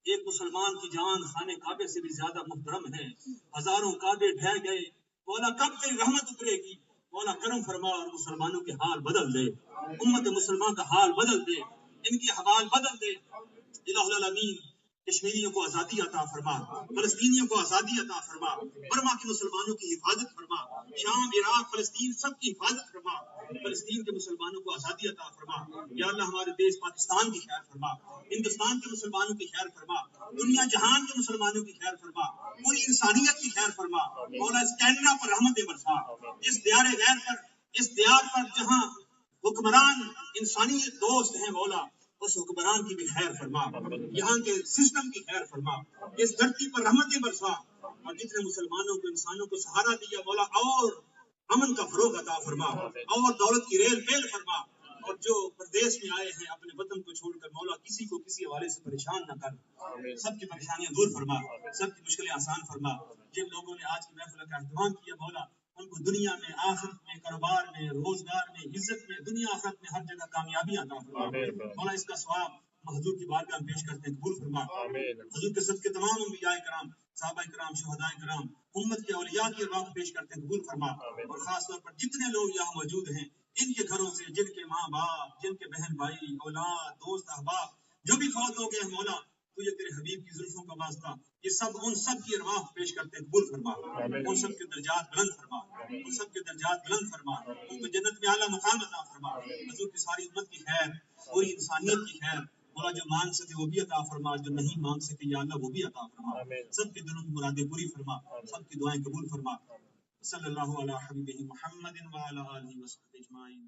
Speaker 3: ایک مسلمان کی جان خانے کعبے سے بھی زیادہ محترم ہے، ہزاروں کعبے ڈھہ گئے۔ مولا کب تیری رحمت اترے گی؟ مولا کرم فرما اور مسلمانوں کے حال بدل دے، امت مسلمان کا حال بدل دے، ان کی حوال بدل دے۔ الہ العالمین، کشمیریوں کو آزادی عطا فرما، فلسطینیوں کو آزادی عطا فرما، برما کے مسلمانوں کی حفاظت فرما، شام، عراق، فلسطین سب کی حفاظت فرما، فلسطین کے مسلمانوں کو آزادی عطا فرما۔ یا اللہ ہمارے دیش پاکستان کی خیر فرما، ہندوستان کے مسلمانوں کی خیر فرما، دنیا جہان کے مسلمانوں کی خیر فرما، پوری انسانیت کی خیر فرما۔ مولا اس کینیڈا پر رحمت برسا، اس دیار غیر پر، اس دیار پر جہاں حکمران انسانیت دوست ہیں، مولا اس حکمران کی بھی خیر فرما، یہاں کے سسٹم کی خیر فرما، اس دھرتی پر رحمتیں برسا، اور جتنے مسلمانوں کو انسانوں کو سہارا دیا مولا اور امن کا فروغ عطا فرما، اور دولت کی ریل پیل فرما، اور جو پردیس میں آئے ہیں اپنے وطن کو چھوڑ کر مولا کسی کو کسی حوالے سے پریشان نہ کر، سب کی پریشانیاں دور فرما، سب کی مشکلیں آسان فرما۔ جن لوگوں نے آج کی محفل کا اہتمام کیا مولا ان کو دنیا میں، آخرت میں، کاروبار میں، روزگار میں، عزت میں، دنیا آخرت میں ہر جگہ کامیابی عطا فرما۔ مولا اس کا ثواب حضور کی بارگاہ میں پیش کرتے ہیں، قبول فرما۔ حضور کے صدقے تمام انبیاء کرام، صحابہ کرام، شہداء کرام، امت کے اولیاء کی ارواح پیش کرتے ہیں، قبول فرما۔ اور خاص طور پر جتنے لوگ یہاں موجود ہیں ان کے گھروں سے، جن کے ماں باپ، جن کے بہن بھائی، اولاد، دوست احباب جو بھی فوت ہو گئے ہیں مولا تجھے تیرے حبیب کی زلفوں کا واسطہ یہ سب ان سب کی ارواح پیش کرتے ہیں، قبول فرما۔ ان سب کے درجات بلند فرما، ان سب کے درجات بلند فرما، ان کو جنت میں اعلیٰ مقام عطا فرما۔ حضور کی ساری امت کی خیر، پوری انسانیت کی خیر مولا، جو مانگ سکے وہ بھی عطا فرما، جو نہیں مانگ سکے یا اللہ وہ بھی عطا فرما۔ سب کے دلوں کی مرادیں پوری فرما، سب کی دعائیں قبول فرما۔ صلی اللہ علیہ حبیبہ محمد وعلی آلہ وصحبہ اجمعین۔